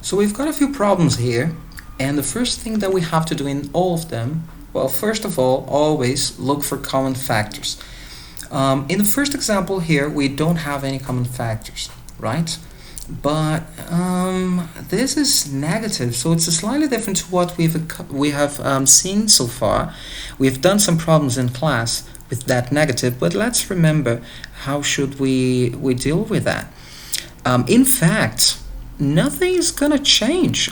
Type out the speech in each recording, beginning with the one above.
So we've got a few problems here, and the first thing that we have to do in all of them, well, first of all, always look for common factors. In the first example here, we don't have any common factors, right? But this is negative, so it's slightly different to what we have seen so far. We've done some problems in class with that negative, but let's remember how should we deal with that. In fact, nothing is gonna change.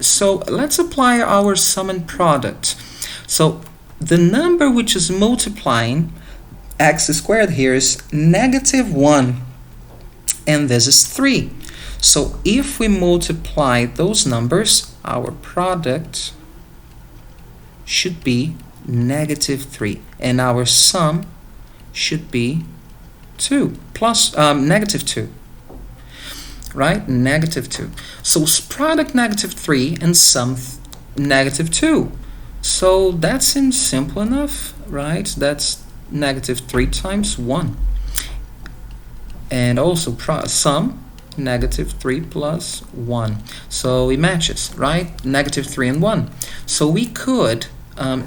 So let's apply our sum and product. So the number which is multiplying x squared here is -1, and this is 3. So if we multiply those numbers, our product should be -3, and our sum should be 2 plus -2. Right? -2. So product -3 and sum -2. So that seems simple enough, right? That's -3 times 1. And also sum -3 plus 1. So it matches, right? -3 and 1. So we could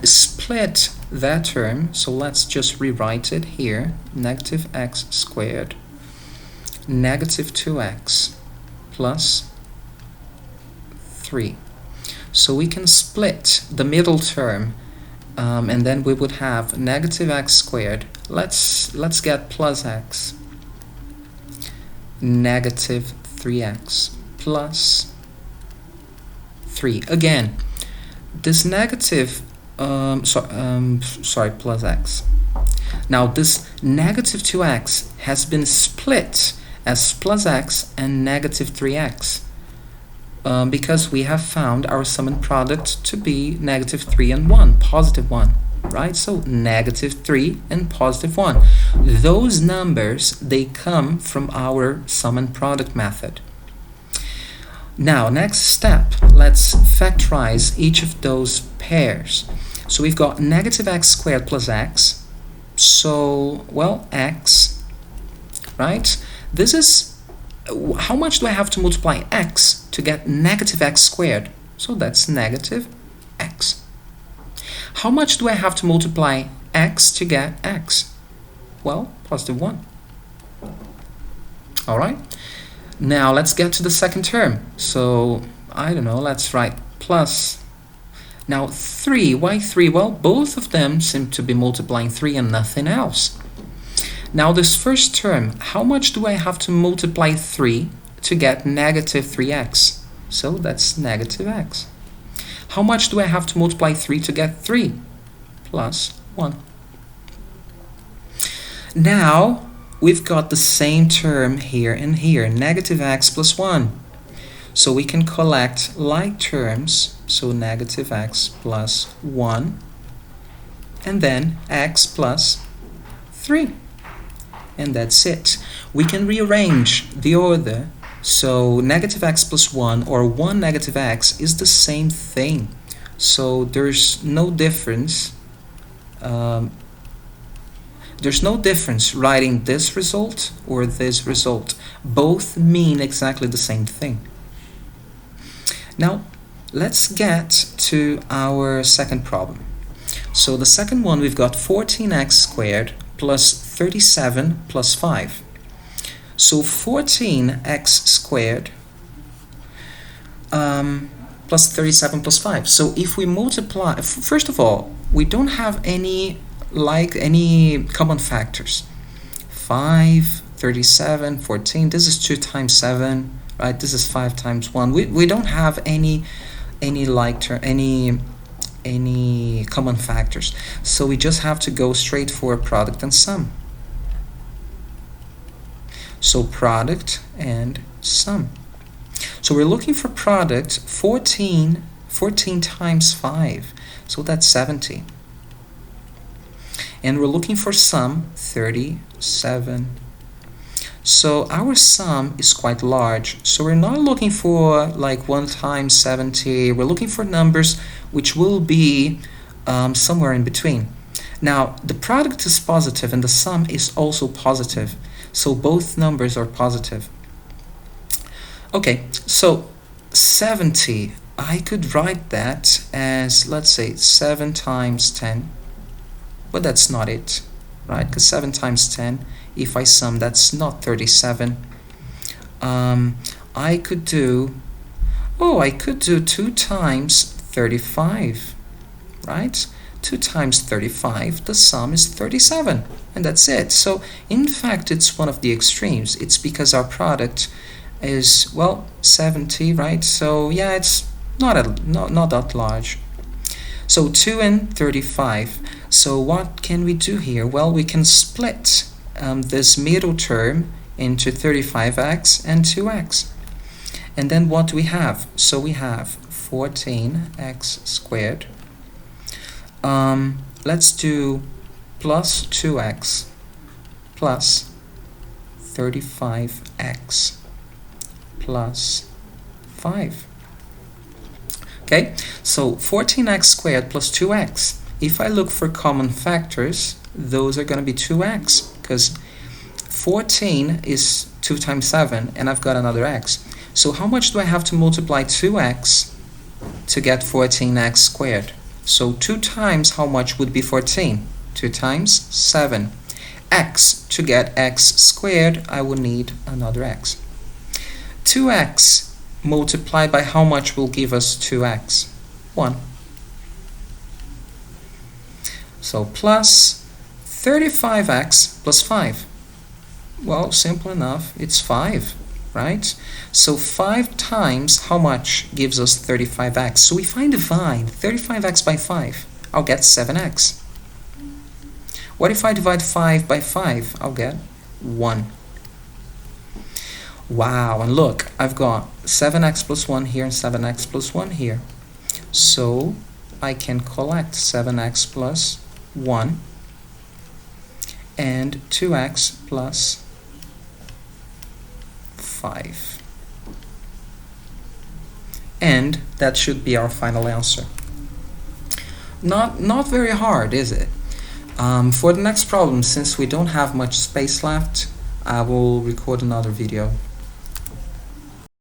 split that term. So let's just rewrite it here. -x squared -2x plus 3. So we can split the middle term, and then we would have -x squared. Let's get plus x, -3x plus 3. Again, this negative, plus x. Now this -2x has been split as plus x and -3x, because we have found our sum and product to be -3 and 1, +1, right? So -3 and +1. Those numbers, they come from our sum and product method. Now, next step, let's factorize each of those pairs. So we've got -x squared plus x. So, well, x, right? This is, how much do I have to multiply x to get -x squared? So that's -x. How much do I have to multiply x to get x? Well, +1. All right. Now let's get to the second term. So, I don't know, let's write plus. Now 3, why 3? Well, both of them seem to be multiplying 3 and nothing else. Now this first term, how much do I have to multiply 3 to get -3x? So that's -x. How much do I have to multiply 3 to get 3? +1. Now we've got the same term here and here, -x plus 1. So we can collect like terms, so -x plus 1, and then x plus 3. And that's it. We can rearrange the order. So -x plus 1 or 1 -x is the same thing. So there's no difference. There's no difference writing this result or this result. Both mean exactly the same thing. Now, let's get to our second problem. So the second one, we've got 14x squared plus 37 plus 5. So 14x squared plus 37 plus 5. So if we multiply, first of all, we don't have any common factors. 5, 37, 14, this is 2 times 7, right? This is 5 times 1. We don't have any common factors. So we just have to go straight for product and sum. So product and sum. So we're looking for product 14 times 5. So that's 70. And we're looking for sum 37. So our sum is quite large. So we're not looking for like 1 times 70. We're looking for numbers which will be somewhere in between. Now, the product is positive and the sum is also positive. So both numbers are positive. Okay, so 70, I could write that as, let's say, 7 times 10, but that's not it, right? Because 7 times 10, if I sum, that's not 37. I could do 2 times 35, right? 2 times 35, the sum is 37, and that's it. So in fact, it's one of the extremes. It's because our product is, well, 70, right? So yeah, it's not that large. So 2 and 35. So what can we do here? Well, we can split this middle term into 35x and 2x. And then what do we have? So we have 14x squared. Let's do plus 2x plus 35x plus 5. Okay, so 14x squared plus 2x. If I look for common factors, those are going to be 2x, because 14 is 2 times 7, and I've got another x. So how much do I have to multiply 2x to get 14x squared? So 2 times how much would be 14? 2 times 7. X, to get x squared, I will need another x. 2x multiplied by how much will give us 2x? 1. So plus 35x plus 5. Well, simple enough, it's 5, right? So 5 times how much gives us 35x? So if I divide 35x by 5, I'll get 7x. What if I divide 5 by 5? I'll get 1. Wow, and look, I've got 7x plus 1 here and 7x plus 1 here. So I can collect 7x plus 1 and 2x plus 5. And that should be our final answer. Not very hard, is it? For the next problem, since we don't have much space left, I will record another video.